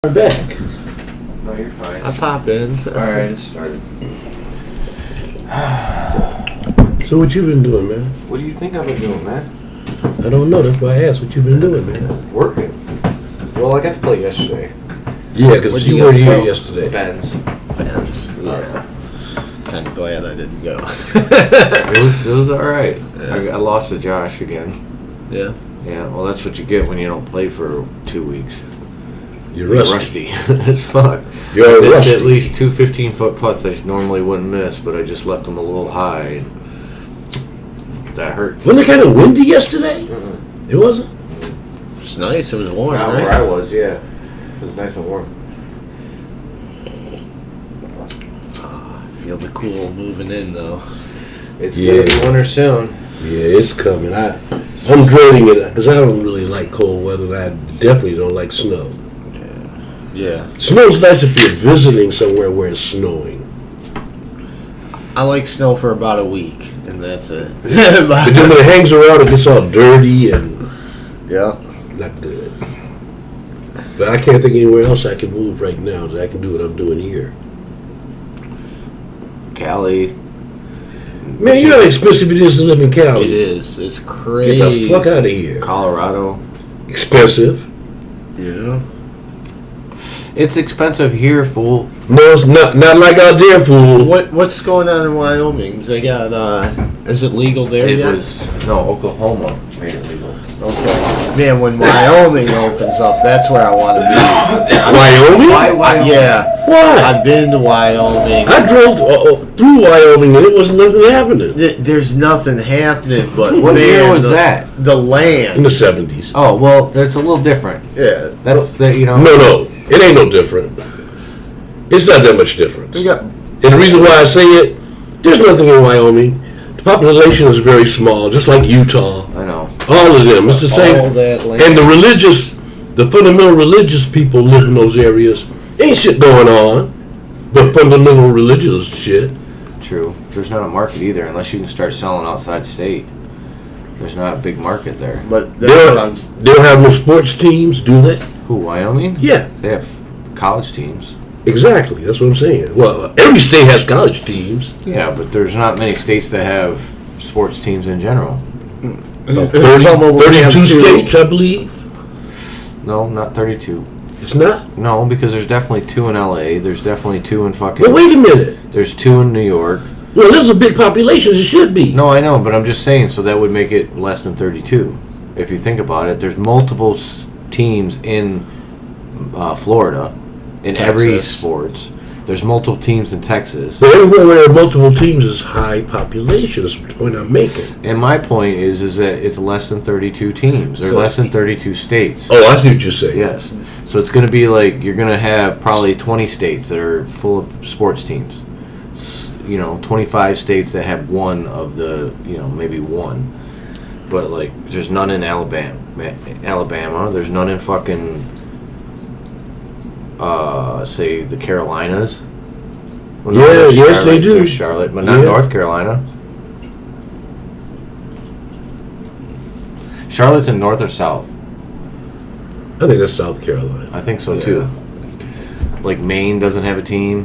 We're back. No, you're fine. I pop in. Alright, it started. So what you been doing, man? What do you think I've been doing, man? I don't know. That's why I asked what you been doing, man. Working. Well, I got to play yesterday. Yeah, because you weren't here yesterday. Ben's. Yeah. Kind of glad I didn't go. It was alright. Yeah. I lost to Josh again. Yeah. Yeah, well, that's what you get when you don't play for 2 weeks. You're rusty. As fuck. You're I missed rusty. at least two 15-foot putts I normally wouldn't miss, but I just left them a little high. And that hurts. Wasn't it kind of windy yesterday? Mm-mm. It wasn't? It's nice. It was warm, Not right? where I was, yeah. It was nice and warm. I feel the cool moving in, though. It's Yeah. gonna be winter soon. Yeah, it's coming. I'm dreading it because I don't really like cold weather, and I definitely don't like snow. Yeah. Snow's nice if you're visiting somewhere where it's snowing. I like snow for about a week, and that's it. But then when it hangs around, it gets all dirty and Yeah. not good. But I can't think anywhere else I can move right now that I can do what I'm doing here. Cali. Man, you know how expensive it is to live in Cali. It is. It's crazy. Get the fuck out of here. Colorado. Expensive. Yeah. It's expensive here, fool. No, it's not like out there, fool. What's going on in Wyoming? They got, is it legal there It yet? was, no, Oklahoma made it legal. Okay. Man, when Wyoming opens up, that's where I want to be. Wyoming? Why Wyoming? Yeah. Why? I've been to Wyoming. I drove through Wyoming and it wasn't nothing happening. There's nothing happening, but What man, year was the, that? The In land. the 70s. Oh, well, that's a little different. Yeah. That's the, you know. No, it ain't no different. It's not that much difference. We got And the reason why I say it, there's nothing in Wyoming. The population is very small, just like Utah. I know. All of them. It's the same. all that land. And the fundamental religious people live in those areas. Ain't shit going on. But fundamental religious shit. True. There's not a market either unless you can start selling outside state. There's not a big market there. but They that's what I'm, don't have no sports teams, do they? Who, Wyoming? Yeah, They have college teams. exactly. That's what I'm saying. Well, every state has college teams. Yeah, but there's not many states that have sports teams in general. About some of them 32 have two. states, I believe. No, not 32. It's not? No, because there's definitely 2 in LA. There's definitely 2 in fucking. Well, wait a minute. There's 2 in New York. Well, there's a big population. It should be. No, I know, but I'm just saying, so that would make it less than 32. If you think about it, there's multiple teams in Florida, in every Texas. sports. There's multiple teams in Texas. But everywhere where there are multiple teams is high population. That's the point I'm making. And my point is that it's less than 32 teams, or So- less than 32 states. Oh, I see what you're saying. Yes. So it's going to be like, you're going to have probably 20 states that are full of sports teams. 25 states that have one of the, maybe one. But, like, there's none in Alabama. There's none in fucking, say, the Carolinas. Well, no, Yeah, there's yes, Charlotte, they do. There's Charlotte, but not Yeah. North Carolina. Charlotte's in North or South? I think that's South Carolina. I think so, too. Like, Maine doesn't have a team.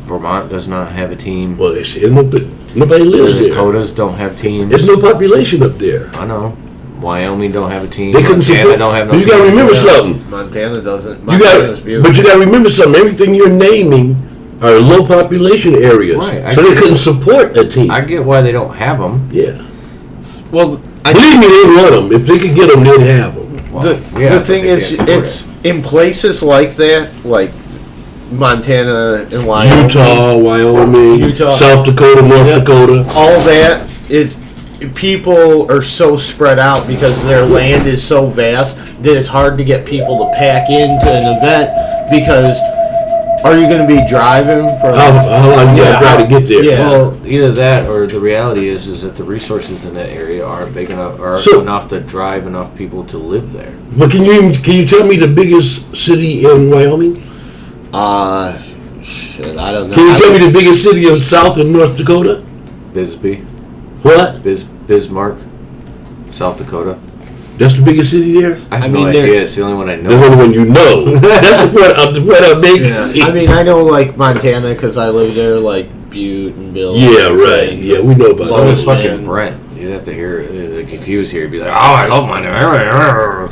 Vermont does not have a team. Well, nobody lives The there. Dakotas don't have teams. There's no population up there. I know. Wyoming don't have a team. They couldn't Montana support. don't have no But you got to team. remember something. Montana doesn't. You Montana's beautiful. but you got to remember something. Everything you're naming are low population areas, Right, so I they get couldn't it. support a team. I get why they don't have them. Yeah, Well, believe me, they want them. If they could get them, they'd have them. the thing is, it's in places like that, like Montana and Wyoming. Utah, Wyoming, Utah. South Dakota, North Yeah. Dakota. All that is, people are so spread out because their land is so vast that it's hard to get people to pack into an event because are you going to be driving from How long you got to try to get there? Yeah. Well, either that or the reality is that the resources in that area aren't big enough, or So- enough to drive enough people to live there. But can you tell me the biggest city in Wyoming? Shit, I don't know. Can you tell me the biggest city in South and North Dakota? Bisbee, What? Bismarck, South Dakota. That's the biggest city there? I have I no mean, idea. It's the only one I know. That's the only one you know. That's the point I'm making. Yeah. I mean, I know like Montana because I live there, like Butte and Bill. Yeah, right. Yeah, we know about So that. is fucking Man. Brent. You'd have to hear, like, if he was here, he'd be like, "Oh, I love Montana." Yeah.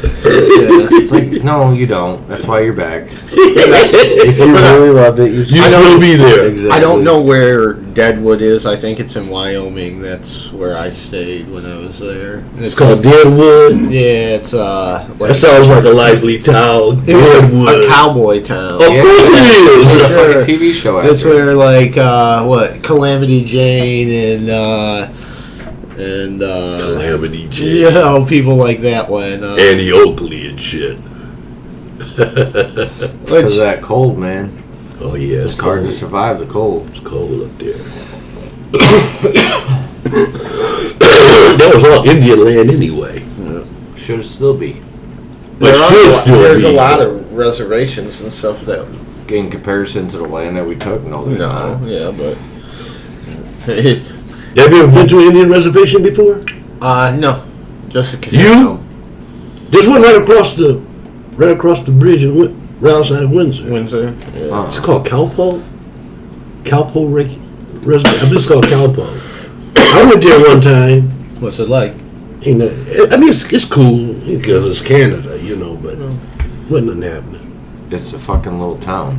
It's like, no, you don't. That's why you're back. If you really loved it, You still be there. Exactly. I don't know where Deadwood is. I think it's in Wyoming. That's where I stayed when I was there. It's called Deadwood. Yeah, it's That like sounds like a lively town. it's a Deadwood. cowboy town. Of course it is. It's a Sure. fucking TV show. That's after. where like Calamity Jane and Calamity Jane. you know, people like that went. Annie Oakley and shit. Because Which, of that cold, man. Oh yeah, It's hard to survive the cold. It's cold up there. That was all Indian land anyway. Should still be. But there's be. a lot of reservations and stuff that. In comparison to the land that we took, no, there's No, not. yeah, but. Have you ever been to an Indian reservation before? No, just a casino. There's one right across the bridge right outside of Windsor. Windsor. Yeah. It's called Cowpo. Reservation. I believe it's called Cowpo. I went there one time. What's it like? You know, I mean, it's cool because it's Canada, you know, but wasn't nothing happening. It's a fucking little town.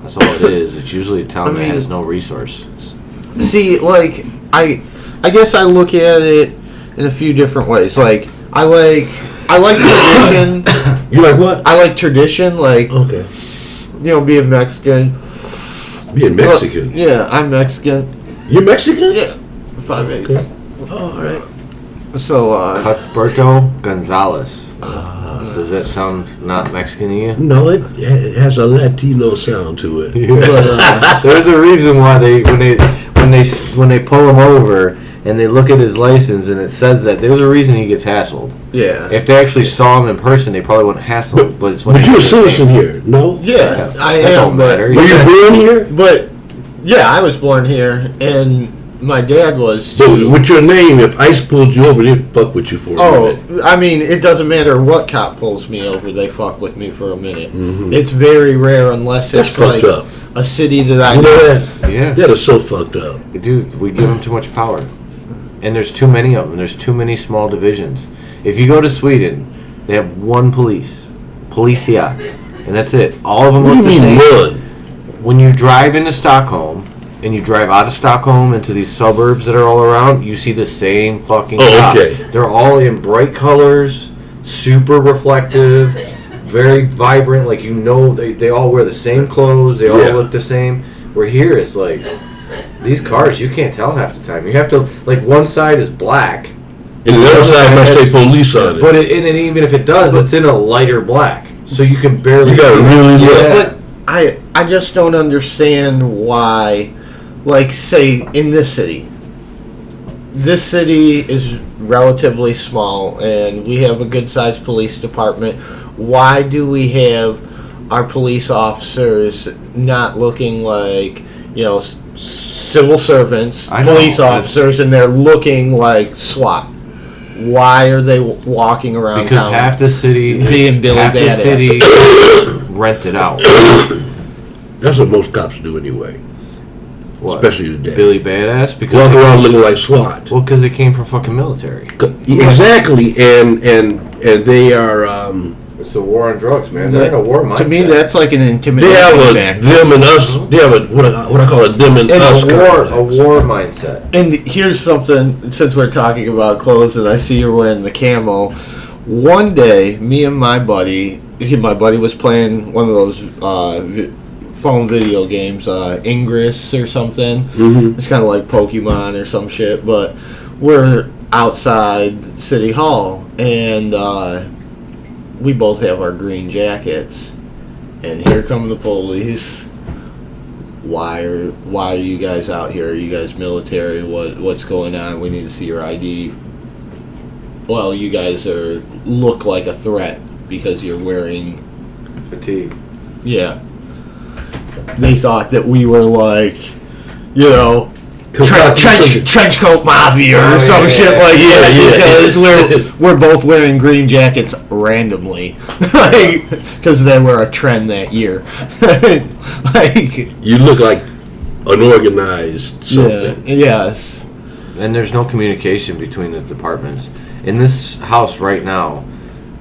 That's all it is. It's usually a town that has no resources. See, like I guess I look at it in a few different ways. Like I like tradition. You like what? I like tradition. Like Okay. you know, being Mexican. Being Mexican. Well, yeah, I'm Mexican. You're Mexican? Yeah, 5'8". Okay. Oh, all right. So Cuthberto Gonzalez. Does that sound not Mexican to you? No, it has a Latino sound to it. but, There's a reason why when they pull him over and they look at his license and it says that there's a reason he gets hassled. yeah. If they actually saw him in person, they probably wouldn't hassle him. But it's when But they you're a get his citizen name. here, no? Yeah, I That am. don't But matter. Were you born here? But yeah, I was born here, and my dad was So too. with your name, if ICE pulled you over, they'd fuck with you for a Oh, minute. I mean, it doesn't matter what cop pulls me over; they fuck with me for a minute. Mhm. It's very rare, unless That's it's fucked like up. a city that I You know that? Yeah. That is so fucked up. Dude, we give them too much power. And there's too many of them. There's too many small divisions. If you go to Sweden, they have one policia, and that's it. All of them What do look you the mean same. one? When you drive into Stockholm, and you drive out of Stockholm into these suburbs that are all around, you see the same fucking Oh, cop. okay. They're all in bright colors, super reflective, very vibrant. Like, you know, they all wear the same clothes. They all Yeah. look the same. Where here, it's like, these cars, you can't tell half the time. You have to, like, one side is black. And the other side might say police on it. But and even if it does, it's in a lighter black. So you can barely You gotta see it. really look. Yeah. But I just don't understand why, like, say, in this city. This city is relatively small, and we have a good-sized police department. Why do we have our police officers not looking like, you know, civil servants, I know, police that's- officers, and they're looking like SWAT? Why are they walking around Because town? half the city, Being Billy half the Badass. city rented out. That's what most cops do anyway. What? Especially today. Billy Badass because Walk around looking like SWAT. well, because they came from fucking military. Exactly, and they are. It's the war on drugs, man. That- They're in a war mindset. to me, that's like an They intimidation have a factor. them and us. They have a what I call a them and And us. a war complex. mindset. And here's something, since we're talking about clothes, and I see you're wearing the camo. One day, me and my buddy was playing one of those phone video games, Ingress or something. Mhm. It's kind of like Pokemon or some shit, but we're outside City Hall, and we both have our green jackets. And here come the police. Why are you guys out here? Are you guys military? What's going on? We need to see your ID. Well, you guys look like a threat because you're wearing. Fatigue. Yeah. They thought that we were like, you know, trench coat mafia or some shit like that. Because we're both wearing green jackets randomly, because they were a trend that year. You look like an organized something. Yeah, yes. And there's no communication between the departments. In this house right now,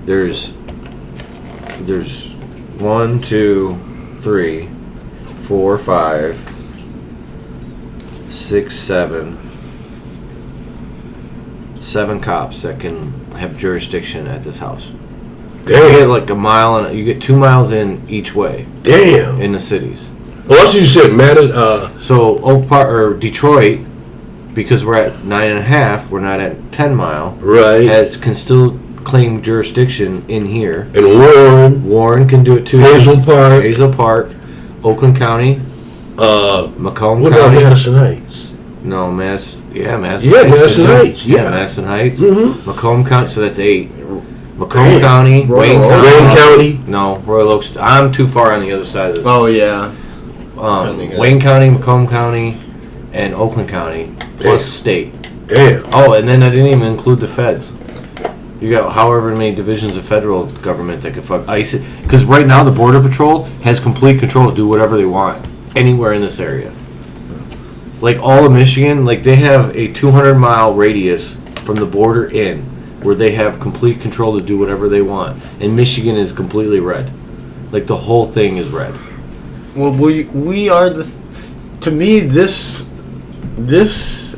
there's 1, 2, 3, 4, 5, 6, 7 cops that can have jurisdiction at this house. Damn. You get like a mile, and you get 2 miles in each way. Damn. In the cities. Well, that's what you said, man. So Oak Park or Detroit, because we're at 9.5, we're not at 10 mile. Right. Can still claim jurisdiction in here. And Warren can do it too. Hazel Park, Oakland County, Macomb what County. What about Madison Heights? No, Madison Heights. Madison Heights. Yeah, Madison Heights. Mm-hmm. Macomb County, so that's 8. Macomb County, Wayne County. No, Royal Oaks. I'm too far on the other side of this. Oh yeah. Wayne County, Macomb County, and Oakland County, plus state. Damn. Oh, and then I didn't even include the feds. You got however many divisions of federal government that can fuck ice it. Because right now the Border Patrol has complete control to do whatever they want anywhere in this area. Like all of Michigan, like they have a 200-mile radius from the border in where they have complete control to do whatever they want. And Michigan is completely red. Like the whole thing is red. Well, we are the. To me, this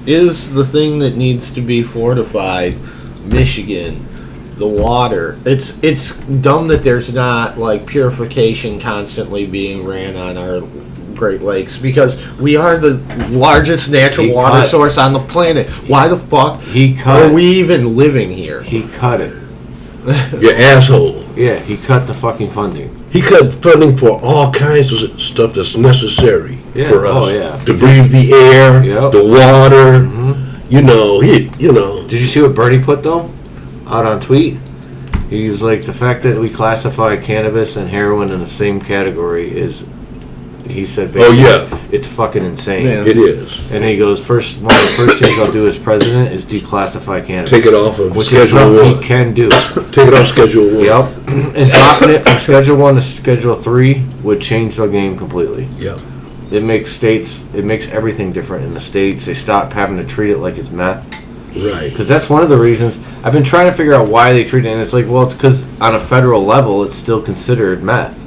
is the thing that needs to be fortified. Michigan, the water. It's dumb that there's not like purification constantly being ran on our Great Lakes, because we are the largest natural water source on the planet. Why the fuck are we even living here? He cut it. You asshole. Yeah, he cut the fucking funding. He cut funding for all kinds of stuff that's necessary for us. Oh, yeah. To breathe the air, the water. Mm-hmm. Did you see what Bernie put, though? Out on tweet? He was like, the fact that we classify cannabis and heroin in the same category is, he said, it's fucking insane. Yeah. It is. And then he goes, one of the first things I'll do as president is declassify cannabis. Take it off of which Schedule 1. He can do. Take it off Schedule 1. Yep. And dropping it from Schedule 1 to Schedule 3 would change the game completely. Yep. It makes everything different in the states. They stop having to treat it like it's meth. Right. Because that's one of the reasons. I've been trying to figure out why they treat it, and it's like, well, it's because on a federal level, it's still considered meth.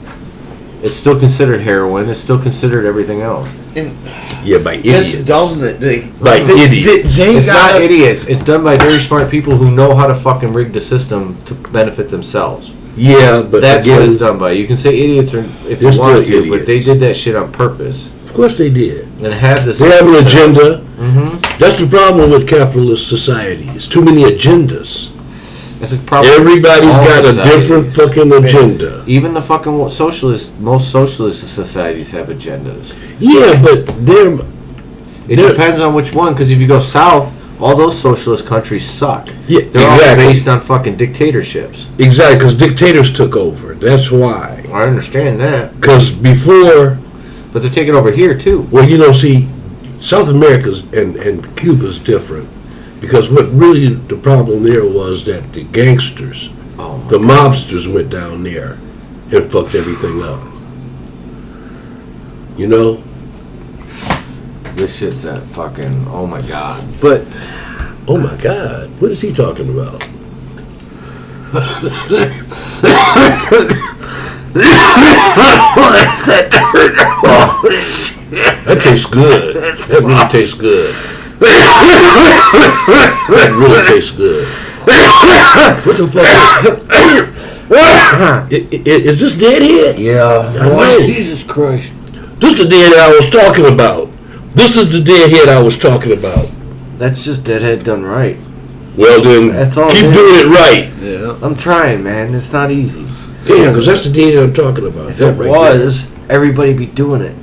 It's still considered heroin. It's still considered everything else. By idiots. It's dumb that idiots. It's not idiots. It's done by very smart people who know how to fucking rig the system to benefit themselves. Yeah, but that's what it's done by. You can say idiots if you want to, but they did that shit on purpose. Of course they did. And have this. They have an agenda. Mm-hmm. That's the problem with capitalist society. It's too many agendas. That's a problem. Everybody's got a different fucking agenda. Even the fucking most socialist societies have agendas. Yeah, but it depends on which one. Because if you go south, all those socialist countries suck. Yeah, they're all based on fucking dictatorships. Exactly, because dictators took over. That's why. I understand that. Because before, but they're taking over here too. Well, see, South America's and Cuba's different. Because what really the problem there was that the gangsters, the mobsters went down there and fucked everything up. This shit's that fucking, oh my god. But, oh my god, what is he talking about? That tastes good. That really tastes good. That really tastes good. What the fuck? Is this Deadhead? Yeah. Jesus Christ. This is the Deadhead I was talking about. This is the Deadhead I was talking about. That's just Deadhead done right. Well then, that's all keep doing it right. Yeah. I'm trying, man. It's not easy. Damn, because that's the Deadhead I'm talking about. If it was, everybody be doing it.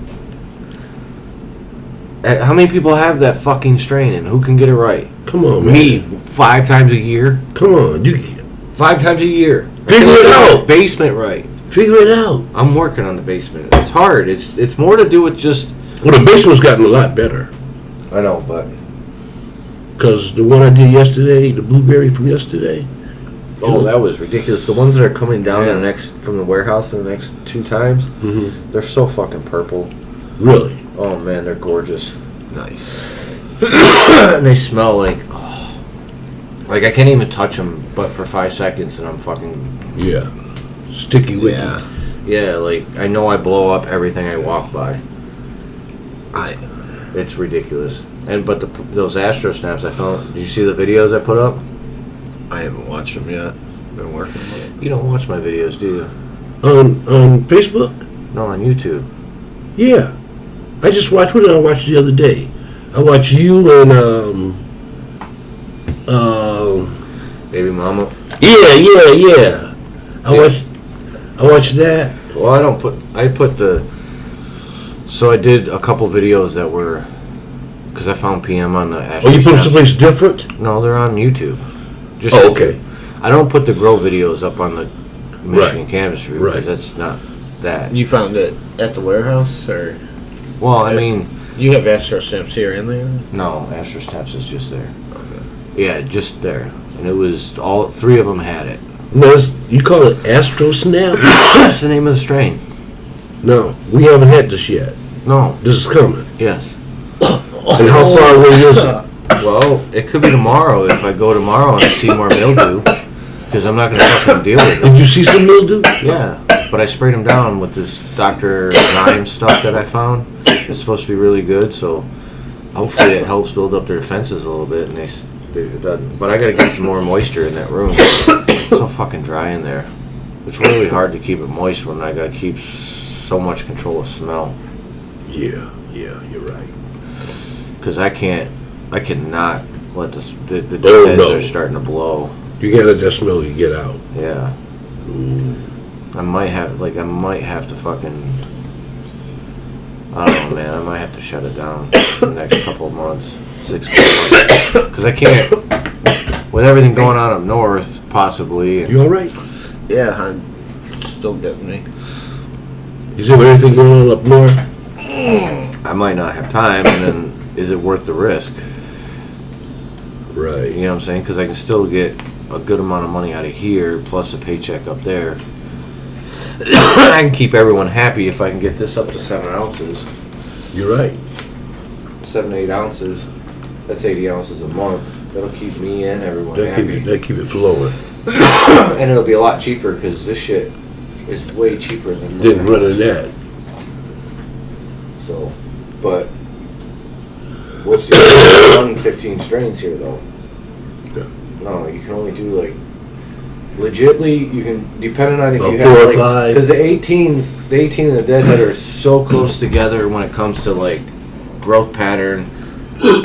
How many people have that fucking strain, and who can get it right? Come on, man. Me, 5 times a year. Come on, 5 times a year. Figure it out. Basement right. Figure it out. I'm working on the basement. It's hard. It's more to do with just. Well, the basement's gotten a lot better. I know, but Because the one I did yesterday, the blueberry from yesterday. that was ridiculous. The ones that are coming down Yeah. from the warehouse in the next 2 times, Mm-hmm. they're so fucking purple. Really? Oh man, they're gorgeous. Nice. And they smell like I can't even touch them, but for 5 seconds, and I'm fucking Yeah. Sticky wicky. Yeah. like I know I blow up everything I walk by. I It's ridiculous. But those Astro Snaps I found. Did you see the videos I put up? haven't watched them yet. Been working on it. You don't watch my videos, do you? On Facebook? No, on YouTube. Yeah. I just watched, what did I watch the other day? I watched you and, Baby Mama. yeah. I watched that. Well, I did a couple videos that were, because I found PM on the Astro Oh, you put them Snaps. someplace different? No, they're on YouTube. Just Oh, YouTube. okay. I don't put the grow videos up on the Michigan Right. Cannabis Review Right. because that's not that. You found it at the warehouse, or Well, I mean, you have Astro Snaps here and there? no, Astro Snaps is just there. Okay. Yeah, just there. And it was all 3 of them had it. No, you call it Astro Snap? That's the name of the strain. No, we haven't had this yet. No, This is coming. yes. And how far away is it? Well, it could be tomorrow if I go tomorrow and I see more mildew. Because I'm not going to fucking deal with it. Did you see some mildew? Yeah, but I sprayed them down with this Dr. Rhyme stuff that I found. It's supposed to be really good, so hopefully it helps build up their defenses a little bit. And it doesn't. But I got to get some more moisture in that room. It's so fucking dry in there. It's really hard to keep it moist when I got to keep so much control of smell. Yeah, you're right. Because I cannot let the Oh, deadheads no. are starting to blow. You gotta let that smell you get out. Yeah. I might have to fucking, I don't know, man. I might have to shut it down the next couple of months, 6 months, because I can't. With everything going on up north, possibly. And You all right? Yeah, I'm still getting me. Is there anything going on up north? I might not have time, and then is it worth the risk? Right. You know what I'm saying? Because I can still get a good amount of money out of here, plus a paycheck up there. I can keep everyone happy if I can get this up to 7 ounces. You're right. 7 to 8 ounces. That's 80 ounces a month. That'll keep me and everyone happy. That keep it flowing. And it'll be a lot cheaper because this shit is way cheaper than Didn't run in that. So, but we'll see. There's 115 strains here though. Yeah. No, you can only do like legitly. You can, depending on if you 4 or have 5. because the 18 and the Deadhead are so close together when it comes to like growth pattern,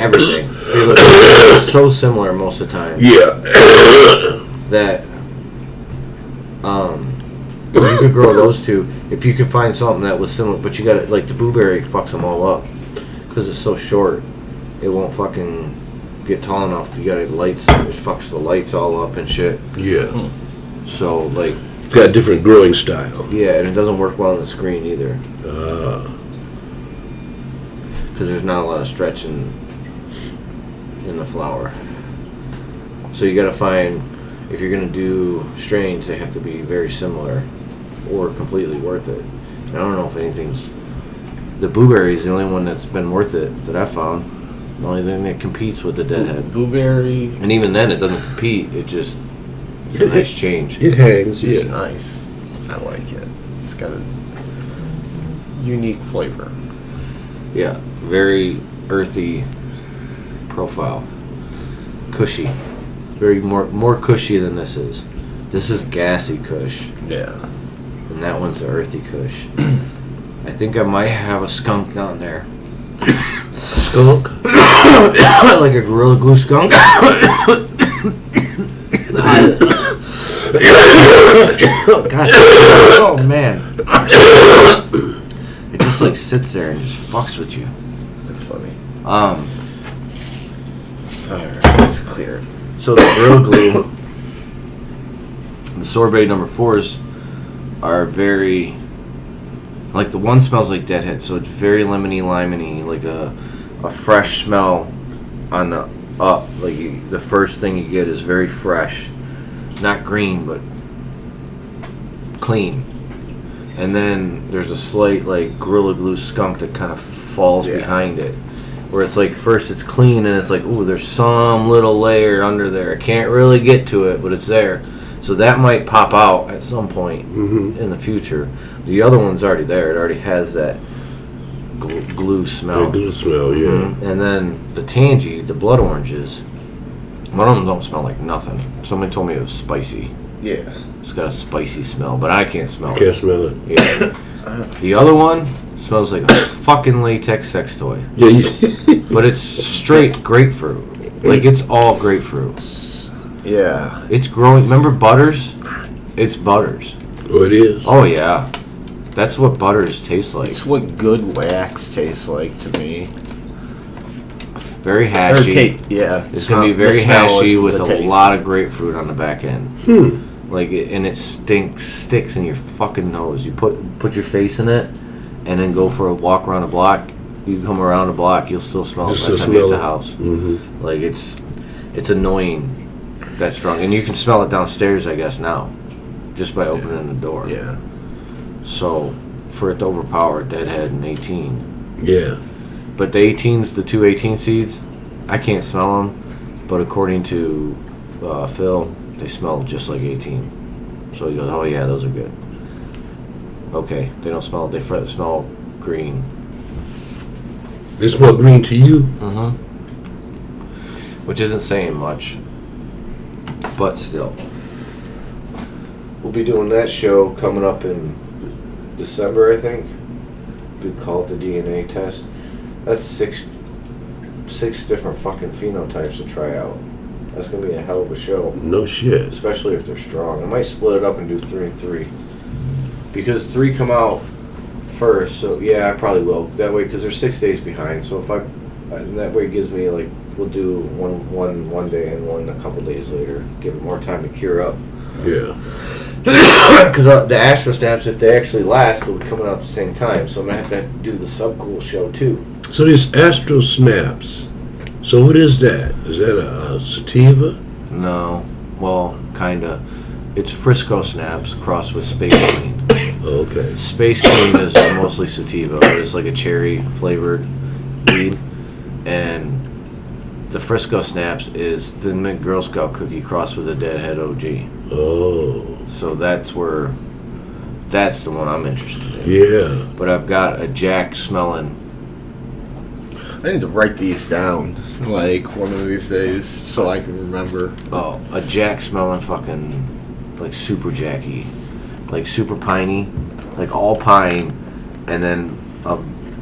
everything. They look so similar most of the time. Yeah. That you could grow those two if you could find something that was similar, but you got like the blueberry fucks them all up because it's so short. It won't fucking get tall enough. You got lights. It fucks the lights all up and shit. Yeah. So like, It's got a different growing style. yeah, and it doesn't work well on the screen either because there's not a lot of stretch in the flower. So you got to find, if you're gonna do strains, they have to be very similar or completely worth it. And I don't know if anything's. The blueberry is the only one that's been worth it that I found. The only thing that competes with the Deadhead. Blueberry And even then, it doesn't compete. It's just it's a nice change. It hangs, is yeah. nice. I like it. It's got a unique flavor. Yeah, very earthy profile. Cushy. Very more cushy than this is. This is gassy kush. Yeah. And that one's the earthy kush. I think I might have a skunk down there. Skunk? Like a Gorilla Glue skunk. Gosh, oh man. It just like sits there and just fucks with you. That's funny. Alright, it's clear. So the Gorilla Glue, the sorbet number 4s are very, like the one smells like Deadhead, so it's very lemony, limey, like a a fresh smell on the up. Like the first thing you get is very fresh, not green but clean. And then there's a slight like Gorilla Glue skunk that kind of falls behind it, where it's like first it's clean and it's like, ooh, there's some little layer under there. I can't really get to it, but it's there. So that might pop out at some point in the future. The other one's already there. It already has that glue smell. The glue smell, yeah. And then the tangy, the blood oranges, one of them don't smell like nothing. Somebody told me it was spicy. Yeah. It's got a spicy smell, but I can't smell it. Can't smell it. Yeah. The other one smells like a fucking latex sex toy. Yeah. But it's straight grapefruit. Like, it's all grapefruit. Yeah. It's growing. Remember Butters? It's Butters. Oh, it is? Oh, yeah. That's what Butters tastes like. It's what good wax tastes like to me. Very hashy. It's going to be very hashy with a lot of grapefruit on the back end. Like, and it sticks in your fucking nose. You put your face in it, and then go for a walk around the block. You come around the block, you'll still smell it by the time you get to the house. Mm-hmm. Like, it's annoying that strong. And you can smell it downstairs, I guess, now, just by opening the door. Yeah. So, for it to overpower Deadhead and 18. Yeah. But the 18s, the two 18 seeds, I can't smell them. But according to Phil, they smell just like 18. So he goes, oh yeah, those are good. Okay, they don't smell, they smell green. They smell green to you? Mm-hmm. Which isn't saying much. But still. We'll be doing that show coming up in December, I think. We call it the DNA test. That's six different fucking phenotypes to try out. That's going to be a hell of a show. No shit. Especially if they're strong. I might split it up and do 3 and 3. Because 3 come out first, so yeah, I probably will. That way, because they're 6 days behind, so if that way it gives me, like, we'll do one day and one a couple days later. Give it more time to cure up. Yeah. Because the Astro Snaps, if they actually last, will be coming out at the same time, so I'm going to have to do the Subcool show, too. So these Astro Snaps, so what is that? Is that a sativa? No. Well, kinda. It's Frisco Snaps crossed with Space Clean. Okay. Space Clean is mostly sativa, but it's like a cherry flavored weed. And the Frisco Snaps is Thin Mint Girl Scout cookie crossed with a Deadhead OG. Oh. So that's the one I'm interested in. Yeah. But I've got a Jack smelling. I need to write these down, like, one of these days, so I can remember. Oh, a Jack smelling fucking, like, super Jacky. Like, super piney. Like, all pine. And then,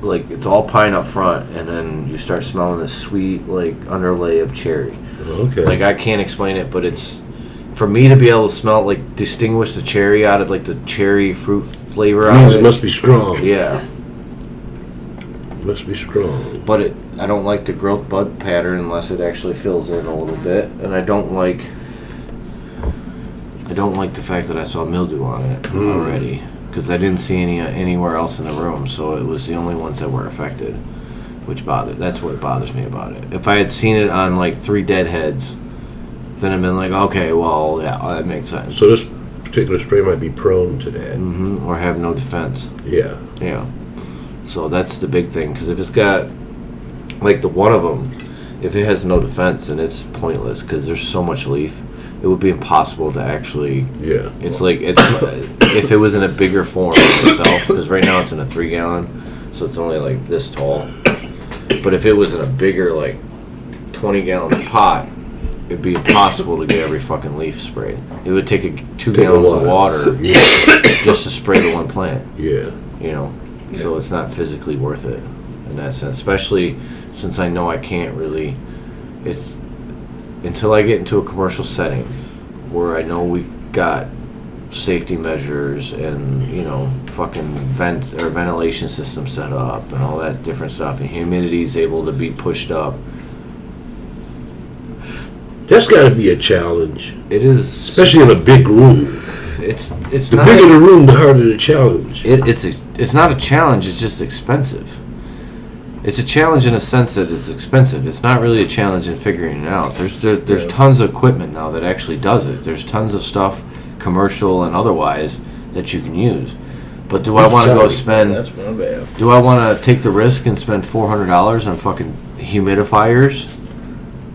like, it's all pine up front. And then you start smelling this sweet, like, underlay of cherry. Okay. Like, I can't explain it, but it's... For me to be able to smell, like, distinguish the cherry out of, like, the cherry fruit flavor out of it. It must be strong. Yeah. Must be strong. But I don't like the growth bud pattern unless it actually fills in a little bit, and I don't like the fact that I saw mildew on it already, because I didn't see any anywhere else in the room, so it was the only ones that were affected, that's what bothers me about it. If I had seen it on like 3 Deadheads, then I'd been like, okay, well, yeah, that makes sense. So this particular strain might be prone to that. Mm-hmm. Or have no defense. Yeah. Yeah. So that's the big thing, because if it's got, like the one of them, if it has no defense, then it's pointless, because there's so much leaf. It would be impossible to actually. Yeah. It's like if it was in a bigger form itself, because right now it's in a 3-gallon, so it's only like this tall. But if it was in a bigger, like 20-gallon pot, it'd be impossible to get every fucking leaf sprayed. It would take 2 gallons of water just to spray the one plant. Yeah. You know. So it's not physically worth it in that sense, especially since I know I can't really. It's until I get into a commercial setting where I know we got safety measures and fucking ventilation system set up and all that different stuff, and humidity is able to be pushed up. That's got to be a challenge. It is, especially in a big room. It's the not bigger the room, the harder the challenge. It's not a challenge. It's just expensive. It's a challenge in a sense that it's expensive. It's not really a challenge in figuring it out. There's tons of equipment now that actually does it. There's tons of stuff, commercial and otherwise, that you can use. But do I want to go spend? That's my bad. Do I want to take the risk and spend $400 on fucking humidifiers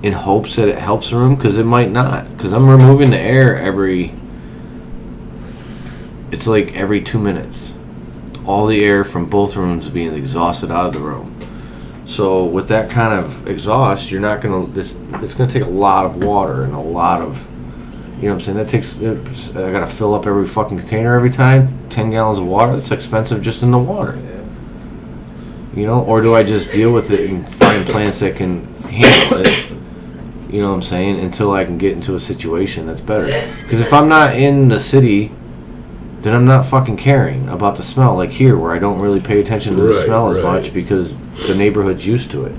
in hopes that it helps the room? Because it might not. Because I'm removing the air it's like every 2 minutes. All the air from both rooms being exhausted out of the room. So with that kind of exhaust, you're not gonna. It's gonna take a lot of water and a lot of. You know what I'm saying? I gotta fill up every fucking container every time. 10 gallons of water. That's expensive just in the water. Yeah. You know, or do I just deal with it and find plants that can handle it? You know what I'm saying? Until I can get into a situation that's better. Because if I'm not in the city, then I'm not fucking caring about the smell. Like here, where I don't really pay attention to the smell as much because the neighborhood's used to it.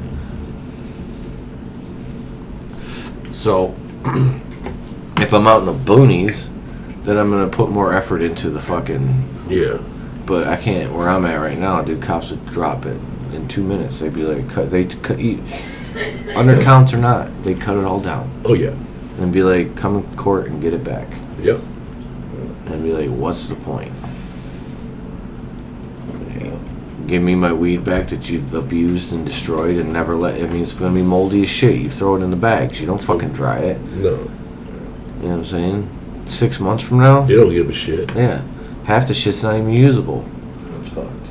So, if I'm out in the boonies, then I'm gonna put more effort into the fucking. Yeah. But I can't. Where I'm at right now, dude, cops would drop it in 2 minutes. They'd be like, undercounts or not, they cut it all down. Oh yeah. And be like, come in court and get it back. Yep. And be like, what's the point? Give me my weed back that you've abused and destroyed and never let. I mean, it's gonna be moldy as shit. You throw it in the bags. You don't fucking dry it. No. You know what I'm saying? 6 months from now. They don't give a shit. Yeah. Half the shit's not even usable. That's fucked.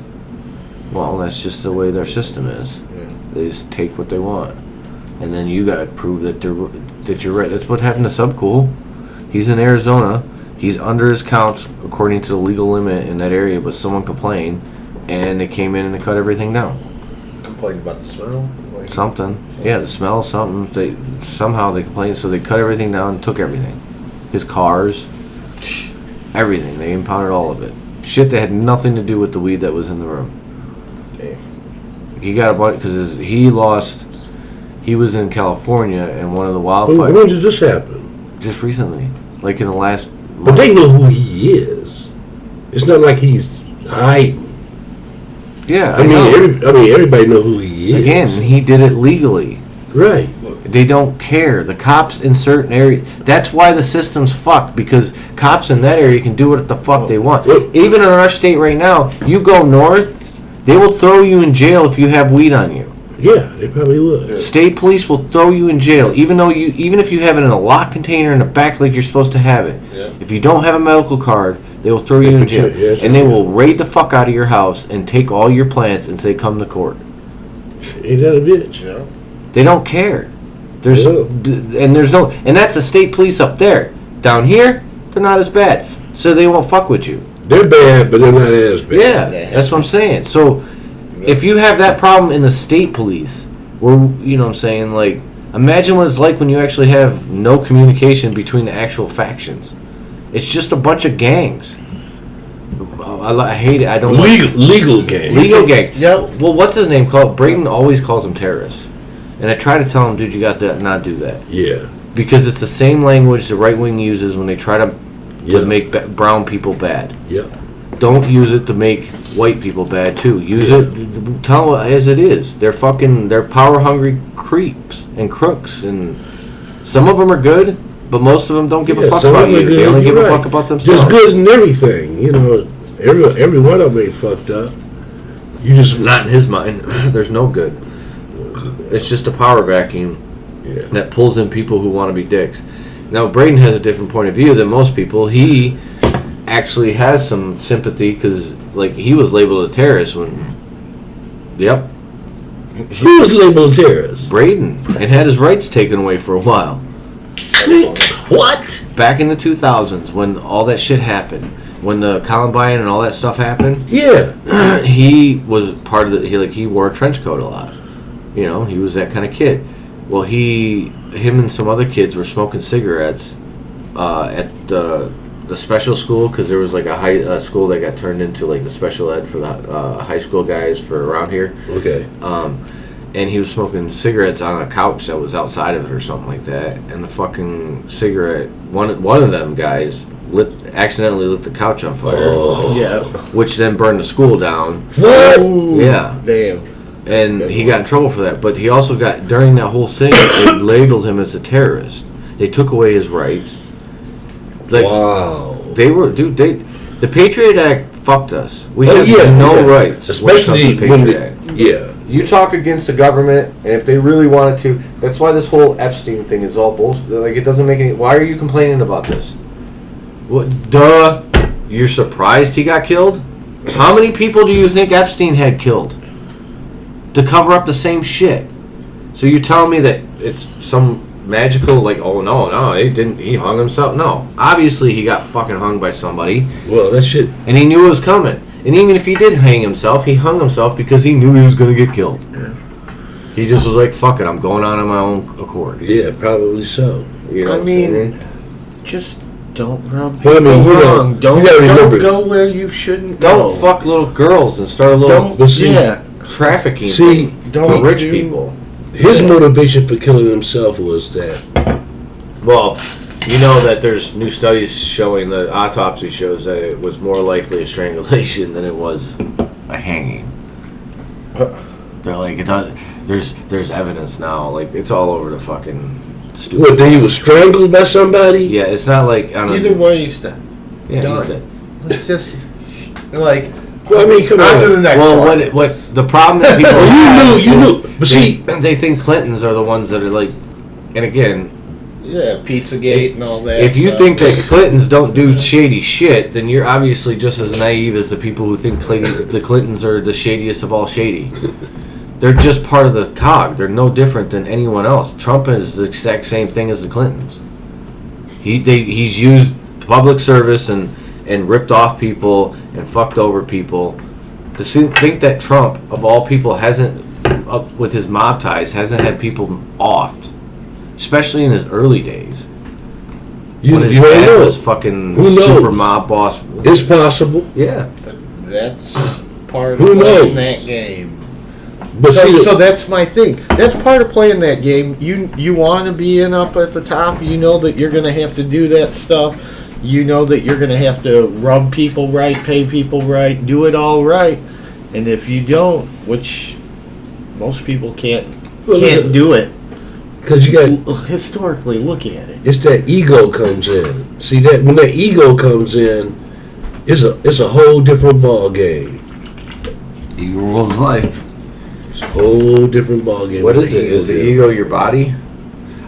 Well, that's just the way their system is. Yeah. They just take what they want, and then you gotta prove that you're right. That's what happened to Subcool. He's in Arizona. He's under his counts according to the legal limit in that area, but someone complained, and they came in and they cut everything down. Complained about the smell? Something. Yeah, the smell. Something. Somehow they complained, so they cut everything down and took everything. His cars. Everything. They impounded all of it. Shit that had nothing to do with the weed that was in the room. Okay. He got a bunch because he was in California and one of the wildfires. When did this happen? Just recently. Like in the last month. But they know who he is. It's not like he's hiding. Yeah. I mean, everybody know who he is. Again, he did it legally. Right. They don't care. The cops in certain areas. That's why the system's fucked, because cops in that area can do what the fuck they want. Even in our state right now, you go north, they will throw you in jail if you have weed on you. Yeah, they probably would. State police will throw you in jail, even if you have it in a locked container in the back like you're supposed to have it. Yeah. If you don't have a medical card, they will throw you in jail, Yes. and they will raid the fuck out of your house and take all your plants and say, "Come to court." Ain't that a bitch? Yeah. They don't care. And that's the state police up there. Down here, they're not as bad, so they won't fuck with you. They're bad, but they're not as bad. Yeah, that's what I'm saying. So, if you have that problem in the state police, where, you know what I'm saying, like, imagine what it's like when you actually have no communication between the actual factions. It's just a bunch of gangs. I hate it. I don't legal gang. Legal gang. Yep. Well, what's his name called? Braden always calls them terrorists. And I try to tell him, dude, you got to not do that. Yeah. Because it's the same language the right wing uses when they try to make brown people bad. Yeah. Don't use it to make white people bad too. Use it, tell them as it is. They're power hungry creeps and crooks, and some of them are good, but most of them don't give a fuck about you. They only give a fuck about themselves. Just good in everything, you know. Every one of them ain't fucked up. You just not in his mind. There's no good. It's just a power vacuum that pulls in people who want to be dicks. Now, Braden has a different point of view than most people. He actually has some sympathy because, like, he was labeled a terrorist when. Yep. Who was labeled a terrorist? Braden, and had his rights taken away for a while. What? Back in the 2000s, when all that shit happened, when the Columbine and all that stuff happened. Yeah. He was part of he wore a trench coat a lot. You know, he was that kind of kid. Well, him and some other kids were smoking cigarettes at the special school, because there was like a school that got turned into like the special ed for the high school guys for around here. Okay. And he was smoking cigarettes on a couch that was outside of it or something like that. And the fucking cigarette, one of them guys accidentally lit the couch on fire. Oh. Yeah. Which then burned the school down. What? Ooh, Yeah. Damn. And he got in trouble for that. But he also got, during that whole thing, they labeled him as a terrorist. They took away his rights. Like, wow. They were, dude, the Patriot Act fucked us. We have no rights. Especially when the Patriot Act. Yeah. You talk against the government, and if they really wanted to, that's why this whole Epstein thing is all bullshit. Like, it doesn't make any. Why are you complaining about this? What? Duh. You're surprised he got killed? How many people do you think Epstein had killed to cover up the same shit? So you tell me that it's some magical, like, oh no, he hung himself? No, obviously he got fucking hung by somebody. Well, that shit. And he knew it was coming. And even if he did hang himself, he hung himself because he knew he was going to get killed. Yeah. He just was like, fuck it, I'm going on my own accord. Yeah, probably so. You know what I'm saying? Just don't rub people wrong. Don't go where you shouldn't go. Don't fuck little girls and start a little trafficking for rich people. His motivation for killing himself was that. Well, you know that there's new studies showing, the autopsy shows that it was more likely a strangulation than it was a hanging. They're like, there's evidence now, like it's all over the fucking stupid. What, that he was strangled by somebody? Yeah, it's not like either way he's dead. Yeah, done. He's dead. It's just like. Well, I mean, come on. To the next one. What the problem that people you knew, but see, they think Clintons are the ones that are like, and again. Yeah, Pizzagate and all that. If you think that Clintons don't do shady shit, then you're obviously just as naive as the people who think the Clintons are the shadiest of all shady. They're just part of the cog. They're no different than anyone else. Trump is the exact same thing as the Clintons. He's used public service and ripped off people and fucked over people. To think that Trump, of all people, hasn't, with his mob ties, hasn't had people offed. Especially in his early days. When his dad was fucking super mob boss. It's possible. Yeah. That's part of playing that game. But so that's my thing. That's part of playing that game. You want to be up at the top. You know that you're going to have to do that stuff. You know that you're going to have to rub people right, pay people right, do it all right. And if you don't, which most people can't do it. Because you got historically, look at it. It's that ego comes in. See that when that ego comes in, it's a whole different ball game. Ego rules life. It's a whole different ball game. What is it? Is the ego your body?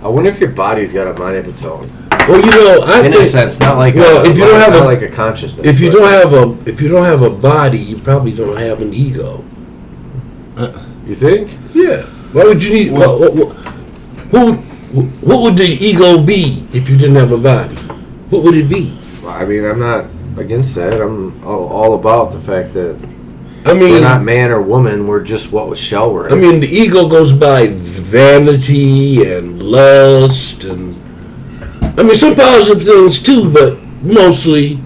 I wonder if your body's got a mind of its own. Well, you know, in a sense, not like if you don't have like a consciousness. If you don't have a body, you probably don't have an ego. You think? Yeah. Why would you need? What would the ego be if you didn't have a body? What would it be? I mean, I'm not against that. I'm all about the fact that we're not man or woman. We're just what shell we're in. I mean, the ego goes by vanity and lust and some positive things too, but mostly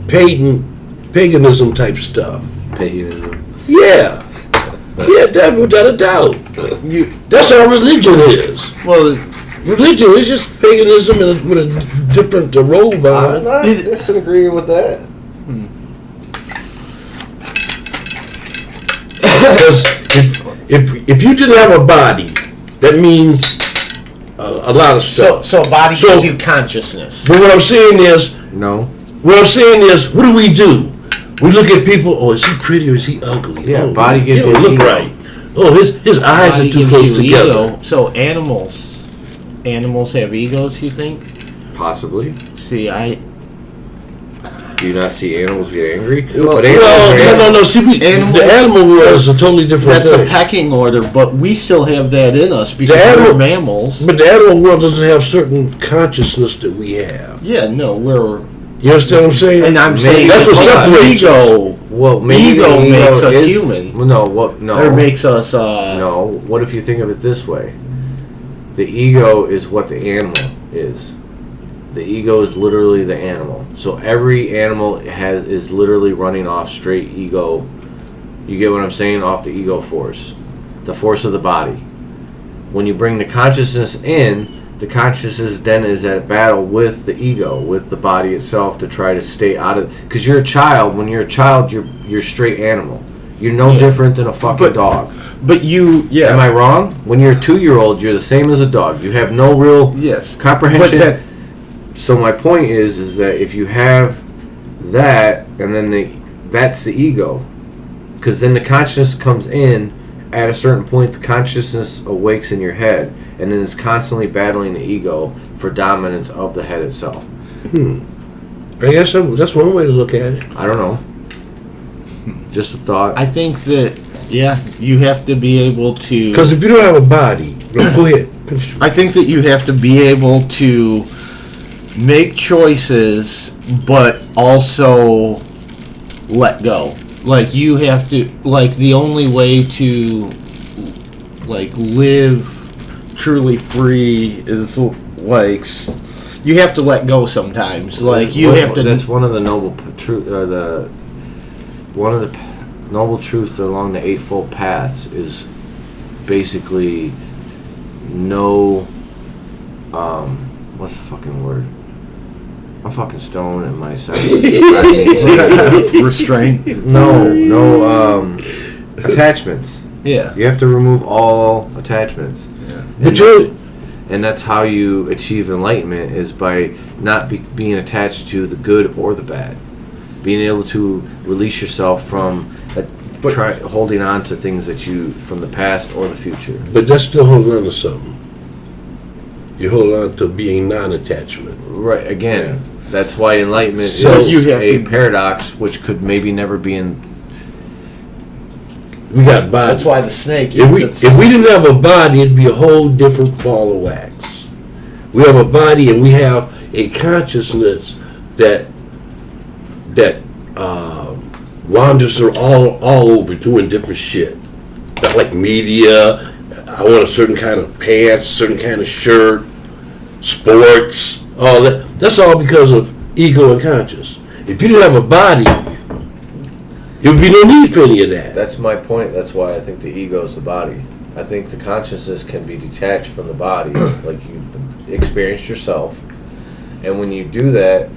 paganism type stuff. Paganism. Yeah. Yeah, definitely, without a doubt. That's how religion is. Well, religion is just paganism with a different robe on it. I'm not disagreeing with that. Because if you didn't have a body, that means a lot of stuff. So a body gives you consciousness. But what I'm saying is, what do we do? We look at people. Oh, is he pretty or is he ugly? Yeah, body gives you look right. Oh, his eyes are too close together. Ego. So animals have egos. You think? Possibly. See, do you not see animals get angry? No. See, the animal world is a totally different thing. That's a pecking order, but we still have that in us because we're mammals. But the animal world doesn't have certain consciousness that we have. Yeah, no, we're. You understand what I'm saying? And I'm saying that's what separates ego. Well, maybe ego makes us is human. No, what? No, or makes us. No. What if you think of it this way? The ego is what the animal is. The ego is literally the animal. So every animal is literally running off straight ego. You get what I'm saying? Off the ego force, the force of the body. When you bring the consciousness in, the consciousness then is at battle with the ego, with the body itself, to try to stay out of. Because you're a child. When you're a child, you're straight animal. You're no different than a fucking dog. But Am I wrong? When you're a 2-year-old, you're the same as a dog. You have no real comprehension. So my point is that if you have that, and then that's the ego, because then the consciousness comes in. At a certain point, the consciousness awakes in your head, and then it's constantly battling the ego for dominance of the head itself. I guess that's one way to look at it. I don't know. Just a thought. I think that, you have to be able to... Because if you don't have a body... Go ahead. I think that you have to be able to make choices, but also let go. Like, you have to... Like, the only way to, like, live truly free is, like... You have to let go sometimes. Like, you have to... That's one of the noble truth... One of the noble truths along the Eightfold Paths is basically no, what's the fucking word? I'm fucking stoned and my restraint. No, attachments. Yeah. You have to remove all attachments. Yeah. And that's how you achieve enlightenment, is by not being attached to the good or the bad. Being able to release yourself from holding on to things that you from the past or the future. But that's still holding on to something. You hold on to being non-attachment. Right. Again, that's why enlightenment is a paradox, which could maybe never be in. We got bodies. That's why the snake. If we didn't have a body, it'd be a whole different ball of wax. We have a body, and we have a consciousness that wanders all over doing different shit. Not like media. I want a certain kind of pants, certain kind of shirt, sports, all that. That's all because of ego and conscious. If you didn't have a body, there would be no need for any of that. That's my point. That's why I think the ego is the body. I think the consciousness can be detached from the body, like you've experienced yourself. And when you do that,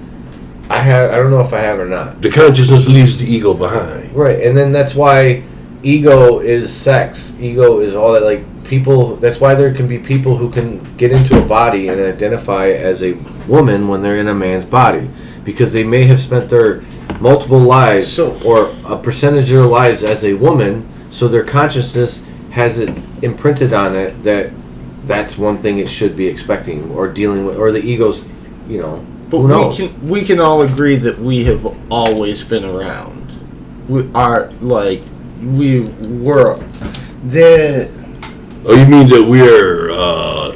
I don't know if I have or not. The consciousness leaves the ego behind. Right, and then that's why ego is sex. Ego is all that, like, people, that's why there can be people who can get into a body and identify as a woman when they're in a man's body. Because they may have spent their multiple lives or a percentage of their lives as a woman, so their consciousness has it imprinted on it that that's one thing it should be expecting or dealing with, or the ego's, But who knows? we can all agree that we have always been around. We were the. Oh, you mean that we're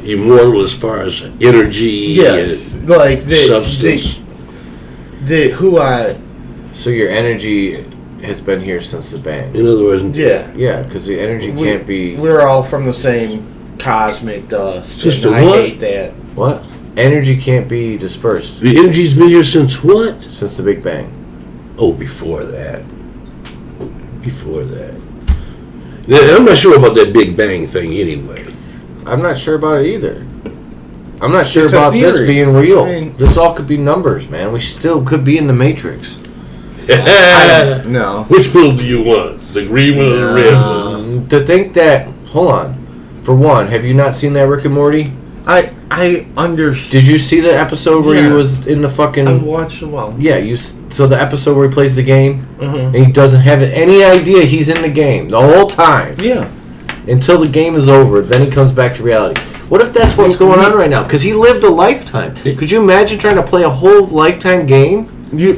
immortal as far as energy? Yes, and like substance. So your energy has been here since the bang. In other words, yeah, because the energy can't be. We're all from the same cosmic dust. Just and I hate that. What? Energy can't be dispersed. The energy's been here since what? Since the Big Bang. Oh, before that. Now, I'm not sure about that Big Bang thing anyway. I'm not sure about it either. I'm not sure about theory. this being real. I mean, this all could be numbers, man. We still could be in the Matrix. No. Which pill do you want? The green one or the red one? To think that, hold on. For one, have you not seen that Rick and Morty? I understand. Did you see the episode where he was in the fucking... I've watched them all. Yeah, so the episode where he plays the game, Mm-hmm. and he doesn't have any idea he's in the game the whole time. Yeah. Until the game is over, then he comes back to reality. What if that's what's going on right now? Because he lived a lifetime. Could you imagine trying to play a whole lifetime game? You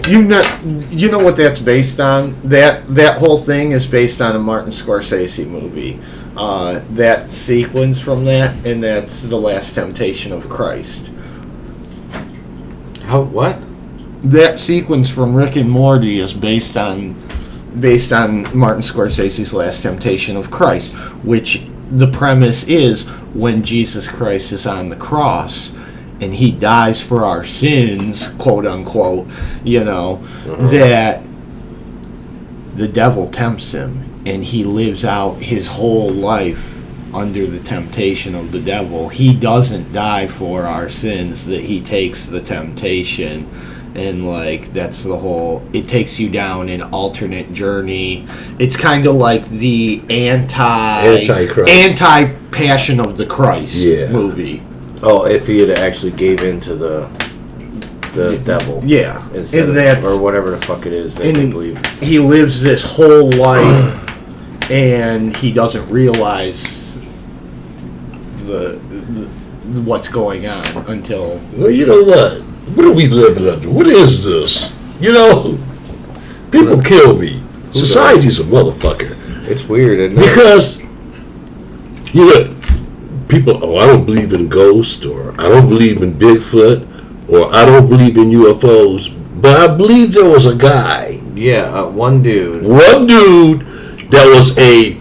know what that's based on? That whole thing is based on a Martin Scorsese movie. That sequence from that, and that's The Last Temptation of Christ. What? That sequence from Rick and Morty is based on Martin Scorsese's Last Temptation of Christ, which the premise is when Jesus Christ is on the cross and he dies for our sins, quote unquote, that the devil tempts him and he lives out his whole life under the temptation of the devil. He doesn't die for our sins, that he takes the temptation And like that's the whole. It takes you down an alternate journey. It's kind of like the anti-Passion of the Christ movie. Oh, if he had actually gave in to the devil, instead of, or whatever the fuck it is that they believe. He lives this whole life, and he doesn't realize the what's going on until. Well, you know what? What are we living under? What is this? You know, people kill me. Society's a motherfucker. It's weird, isn't it? Because, you know, people, I don't believe in ghosts, or I don't believe in Bigfoot, or I don't believe in UFOs, but I believe there was a guy. Yeah, one dude. One dude that was a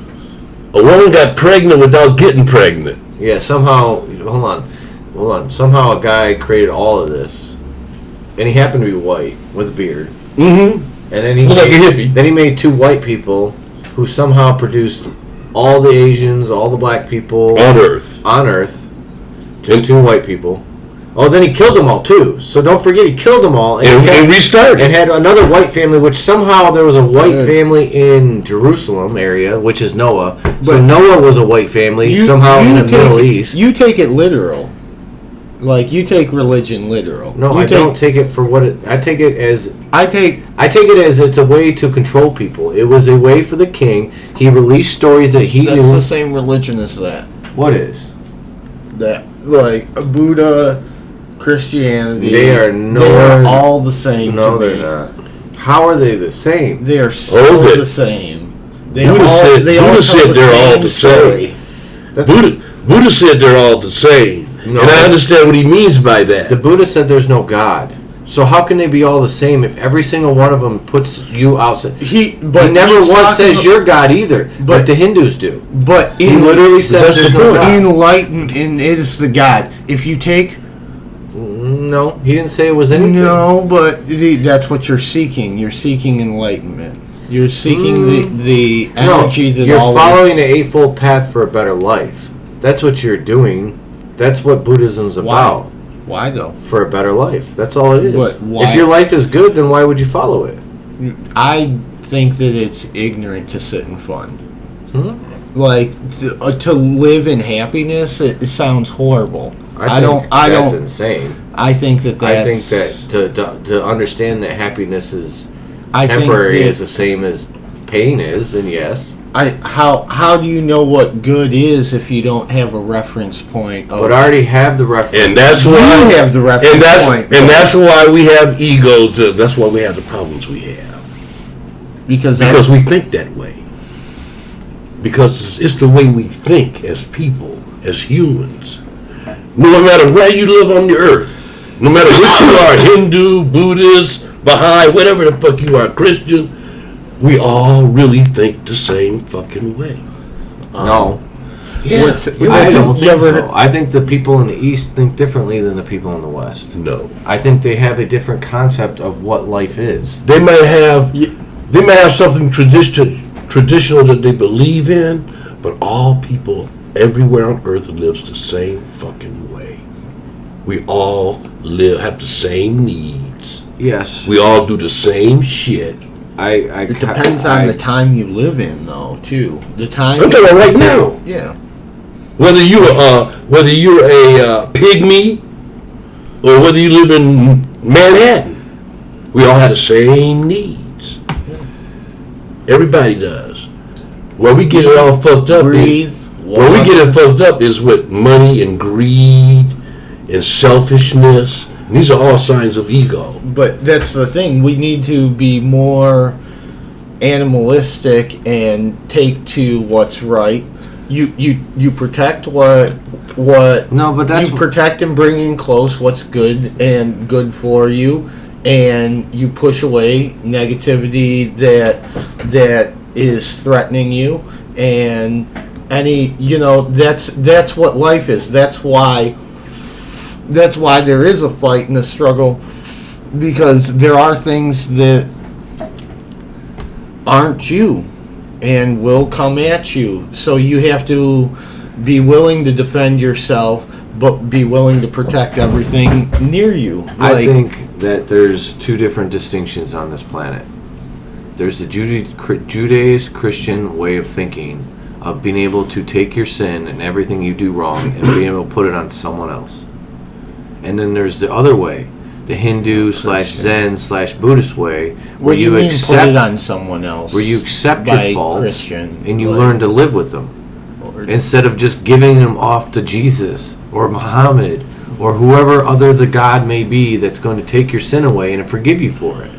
woman got pregnant without getting pregnant. Yeah, somehow, hold on. Somehow a guy created all of this. And he happened to be white with a beard. Mm-hmm. And then he like a hippie. Then he made two white people who somehow produced all the Asians, all the black people on Earth. Just two white people. Oh, then he killed them all too. So don't forget, he killed them all and restarted. And had another white family, which somehow there was a white family in Jerusalem area, which is Noah. So Noah was a white family in the Middle East. You take it literal. Like, you take religion literal. No, I don't take it for what it... I take it as... I take it as it's a way to control people. It was a way for the king. He released stories that he knew... That's the same religion as that. What is? That, like, Buddha, Christianity... They are all the same. No, they're not. How are they the same? They are so the same. Buddha said they're all the same. Buddha said they're all the same. No. And I understand what he means by that. The Buddha said there's no God. So how can they be all the same if every single one of them puts you outside? He never once says you're God either, but the Hindus do. But he literally says there's no God. Enlightened is the God. If you take... No, he didn't say it was anything. No, but that's what you're seeking. You're seeking enlightenment. You're seeking the energy that you're following the Eightfold Path for a better life. That's what you're doing. That's what Buddhism's about. Why though? For a better life. That's all it is. But why? If your life is good, then why would you follow it? I think that it's ignorant to sit in fun. Like to live in happiness, it sounds horrible. I think that's insane. I think that to understand that happiness is temporary is the same as pain is, and yes. How do you know what good is if you don't have a reference point? But I already have the reference. And that's why you have the reference point. And that's why we have egos. That's why we have the problems we have. Because we think that way. Because it's the way we think as people, as humans. No matter where you live on the earth, no matter what you are, Hindu, Buddhist, Baha'i, whatever the fuck you are, Christian, we all really think the same fucking way. No. Yeah. I don't think so. I think the people in the East think differently than the people in the West. No. I think they have a different concept of what life is. They might have something traditional that they believe in, but all people everywhere on earth lives the same fucking way. We all have the same needs. Yes. We all do the same shit. It depends on the time you live in, though, too. The time. I'm talking about right now. Yeah. Whether you're a pygmy or whether you live in Manhattan, we all have the same needs. Everybody does. Where we get it all fucked up. Where we get it fucked up is with money and greed and selfishness. And these are all signs of ego. But that's the thing. We need to be more animalistic and take to what's right. You protect what no, but that's you protect and bring in close what's good and good for you, and you push away negativity that is threatening you, and that's what life is. That's why there is a fight and a struggle, because there are things that aren't you and will come at you. So you have to be willing to defend yourself, but be willing to protect everything near you. I think that there's two different distinctions on this planet. There's the Judeo-Christian way of thinking, of being able to take your sin and everything you do wrong and being able to put it on someone else. And then there's the other way, the Hindu/Zen/Buddhist way, where you accept put it on someone else, where you accept your faults Christian, and you learn to live with them, instead of just giving them off to Jesus or Muhammad or whoever other the God may be that's going to take your sin away and forgive you for it.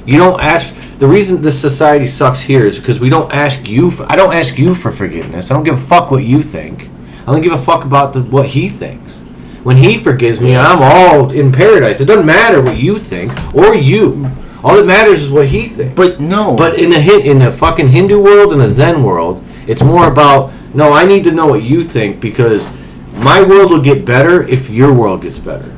You don't ask. The reason this society sucks here is because we don't ask you. I don't ask you for forgiveness. I don't give a fuck what you think. I don't give a fuck about what he thinks. When he forgives me, I'm all in paradise. It doesn't matter what you think or you. All that matters is what he thinks. But no. But in the fucking Hindu world and the Zen world, it's more about, no, I need to know what you think because my world will get better if your world gets better.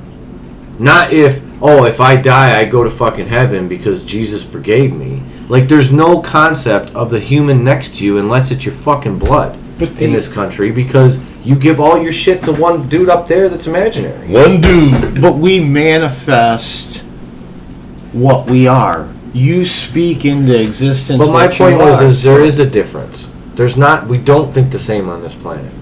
Not if I die, I go to fucking heaven because Jesus forgave me. Like, there's no concept of the human next to you unless it's your fucking blood in this country, because you give all your shit to one dude up there that's imaginary. One dude. But we manifest what we are. You speak into existence. But my point is there is a difference. We don't think the same on this planet.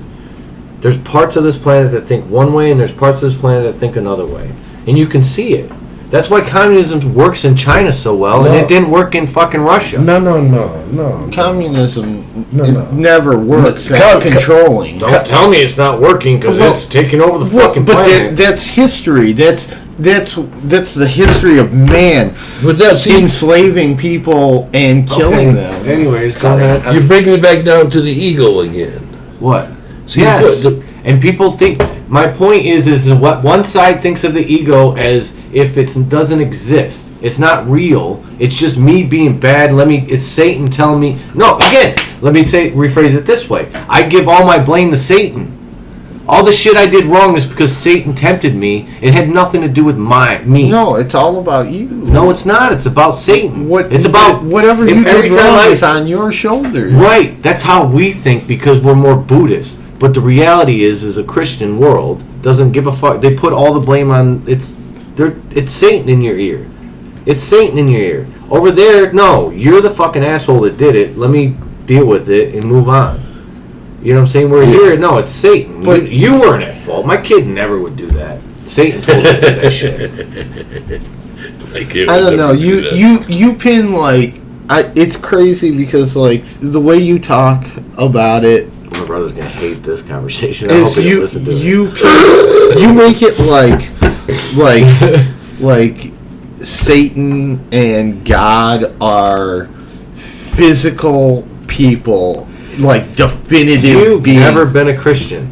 There's parts of this planet that think one way, and there's parts of this planet that think another way. And you can see it. That's why communism works in China so well, and it didn't work in fucking Russia. No. Communism never works at controlling. Don't tell me it's not working because it's taking over the fucking planet. But that's history. That's the history of man. But that's enslaving people and killing them. Anyways, you're bringing it back down to the ego again. What? See, yes. And people think. My point is what one side thinks of the ego as if it doesn't exist. It's not real. It's just me being bad. It's Satan telling me. No, again, let me rephrase it this way. I give all my blame to Satan. All the shit I did wrong is because Satan tempted me. It had nothing to do with me. No, it's all about you. No, it's not. It's about Satan. It's about whatever you did wrong is on your shoulders. Right. That's how we think because we're more Buddhist. But the reality is a Christian world doesn't give a fuck. They put all the blame on it's Satan in your ear. It's Satan in your ear. Over there, no, you're the fucking asshole that did it. Let me deal with it and move on. You know what I'm saying? We're here. No, it's Satan. But you weren't at fault. My kid never would do that. Satan told me to do that shit. I don't know. You pin it's crazy because the way you talk about it. My brother's gonna hate this conversation. I hope he doesn't listen to it. You make it like Satan and God are physical people, like definitive. You've beings. Never been a Christian.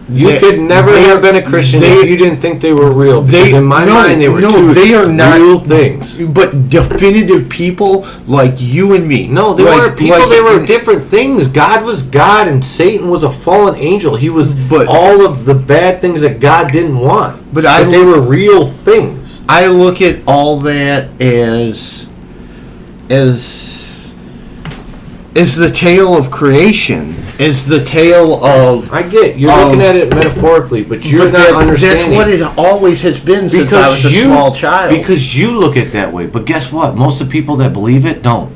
You could never have been a Christian if you didn't think they were real. Because in my mind, they were they are not real things. But definitive people like you and me. No, they weren't people. They were different things. God was God, and Satan was a fallen angel. He was all of the bad things that God didn't want. But they were real things. I look at all that as the tale of creation. Is the tale of... I get you're looking at it metaphorically, but you're not understanding. That's what it always has been since I was a small child. Because you look at it that way. But guess what? Most of the people that believe it don't.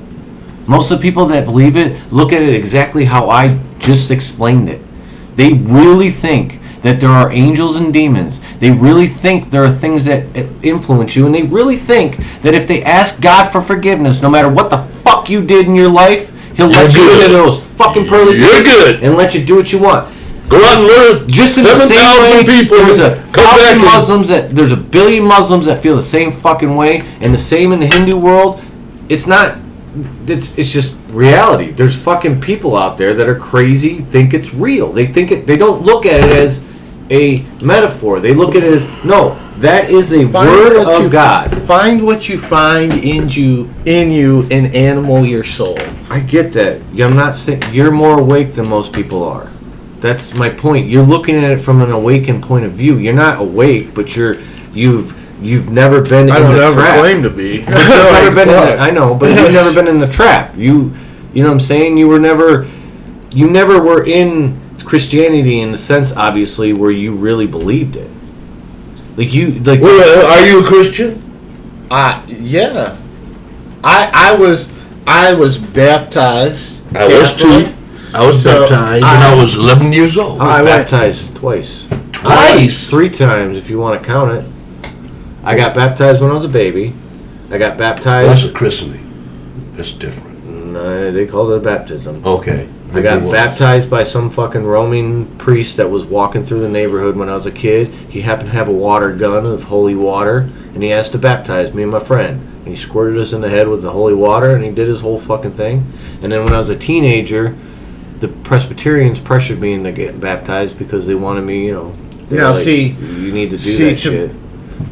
Most of the people that believe it look at it exactly how I just explained it. They really think that there are angels and demons. They really think there are things that influence you. And they really think that if they ask God for forgiveness, no matter what the fuck you did in your life, He'll let you into those fucking pearly gates and let you do what you want. Go out and learn. Just in the same way, there's 1,000 Muslims there's 1 billion Muslims that feel the same fucking way, and the same in the Hindu world. It's not. It's just reality. There's fucking people out there that are crazy, think it's real. They think it. They don't look at it as a metaphor. They look at it as no. That is a word of God. Find what you find in you, and animal your soul. I get that. I'm not saying you're more awake than most people are. That's my point. You're looking at it from an awakened point of view. You're not awake, but you've never been in the trap. I don't ever claim to be. You've never been I know, but you've never been in the trap. You know what I'm saying? You never were in Christianity in the sense, obviously, where you really believed it. Like. Well, are you a Christian? Yeah. I was baptized. I was too. I was baptized when I was 11 years old. I was baptized twice. Twice? 3 times, if you want to count it. I got baptized when I was a baby. I got baptized. That's a christening. That's different. No, they called it a baptism. Okay. I got baptized by some fucking Roman priest that was walking through the neighborhood when I was a kid. He happened to have a water gun of holy water, and he asked to baptize me and my friend. And he squirted us in the head with the holy water, and he did his whole fucking thing. And then when I was a teenager, the Presbyterians pressured me into getting baptized because they wanted me, you need to do that shit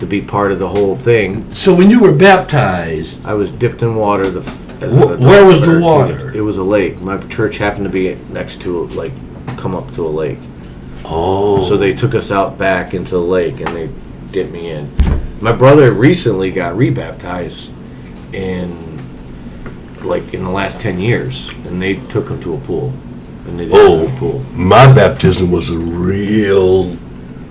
to be part of the whole thing. So when you were baptized, I was dipped in water. Where was the water? It was a lake. My church happened to be next to come up to a lake. Oh. So they took us out back into the lake and they dipped me in. My brother recently got rebaptized in the last 10 years, and they took him to a pool. And they did a pool. My baptism was a real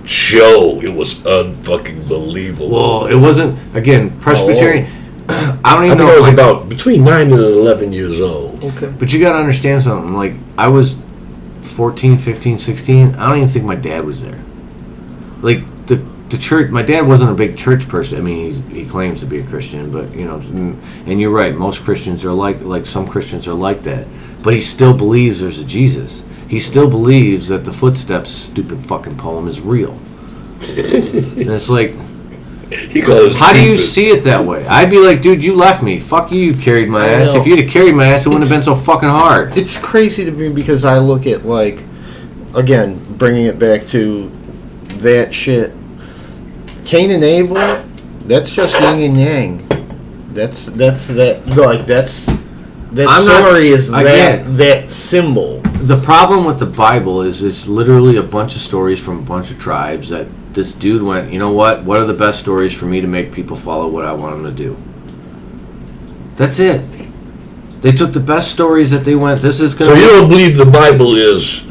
show. It was unfucking believable. Well, it wasn't, again, Presbyterian. I don't even know. I think I was about between 9 and 11 years old. Okay. But you got to understand something. Like, I was 14, 15, 16. I don't even think my dad was there. Like, the church, my dad wasn't a big church person. I mean, he claims to be a Christian, but, and you're right. Most Christians are like some Christians are like that. But he still believes there's a Jesus. He still believes that the Footsteps stupid fucking poem is real. And it's like, how do you see it that way? I'd be like, dude, you left me. Fuck you, you carried my ass. If you'd have carried my ass, it wouldn't have been so fucking hard. It's crazy to me because I look at, again, bringing it back to that shit. Cain and Abel, that's just yin and yang. That story is that symbol. The problem with the Bible is it's literally a bunch of stories from a bunch of tribes that this dude went, you know what? What are the best stories for me to make people follow what I want them to do? That's it. They took the best stories that they went, this is going to... So you don't believe the Bible is...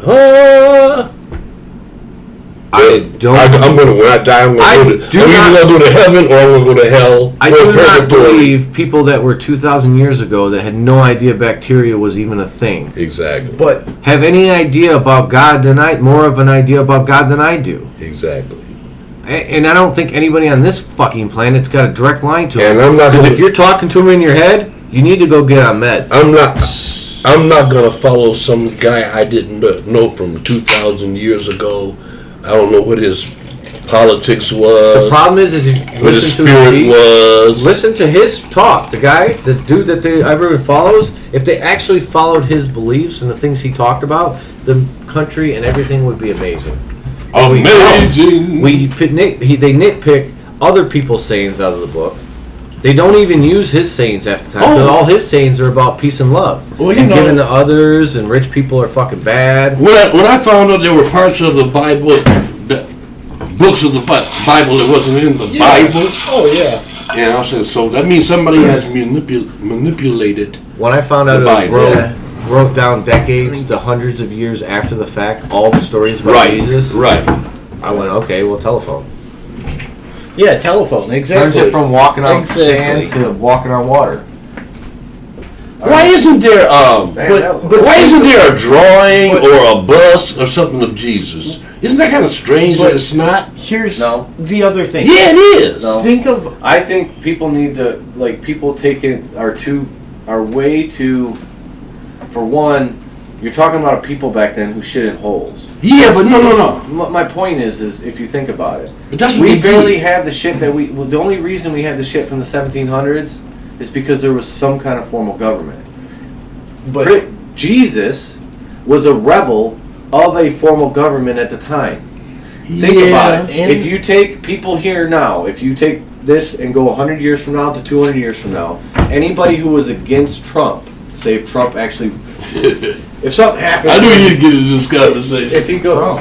I don't... when I die, I'm either going to go to heaven or I'm going to go to hell. I do not believe people that were 2,000 years ago that had no idea bacteria was even a thing. Exactly. But have any idea about God more of an idea about God than I do. Exactly. And I don't think anybody on this fucking planet's got a direct line to him. And because if you're talking to him in your head, you need to go get on meds. I'm not going to follow some guy I didn't know from 2,000 years ago. I don't know what his politics was. The problem is if you what his spirit was. Listen to his talk. The dude that everyone follows, if they actually followed his beliefs and the things he talked about, the country and everything would be amazing. Amazing. They nitpick other people's sayings out of the book. They don't even use his sayings half the time. Because all his sayings are about peace and love. Well, and giving to others, and rich people are fucking bad. When I found out there were parts of the Bible, books of the Bible that wasn't in the Bible. Oh, yeah. And I said, so that means somebody has manipulated. When I found out it was wrote down decades to hundreds of years after the fact, all the stories about Jesus. Right. I went, okay, well, telephone. Yeah, telephone, exactly. Turns it from walking on sand to walking on water. Why isn't there why isn't there a drawing or a bust or something of Jesus? Isn't that kind of strange that it's not? Here's the other thing. Yeah, it is. No. I think people need to, people take it are way too. For one, you're talking about people back then who shit in holes. Yeah, but no. My point is if you think about it, but that's we barely have the shit that the only reason we have the shit from the 1700s is because there was some kind of formal government. But Jesus was a rebel of a formal government at the time. Think about it. If you take people here now, if you take this and go 100 years from now to 200 years from now, anybody who was against Trump, say if Trump actually... if something happens... I knew you'd get into this conversation. If he goes...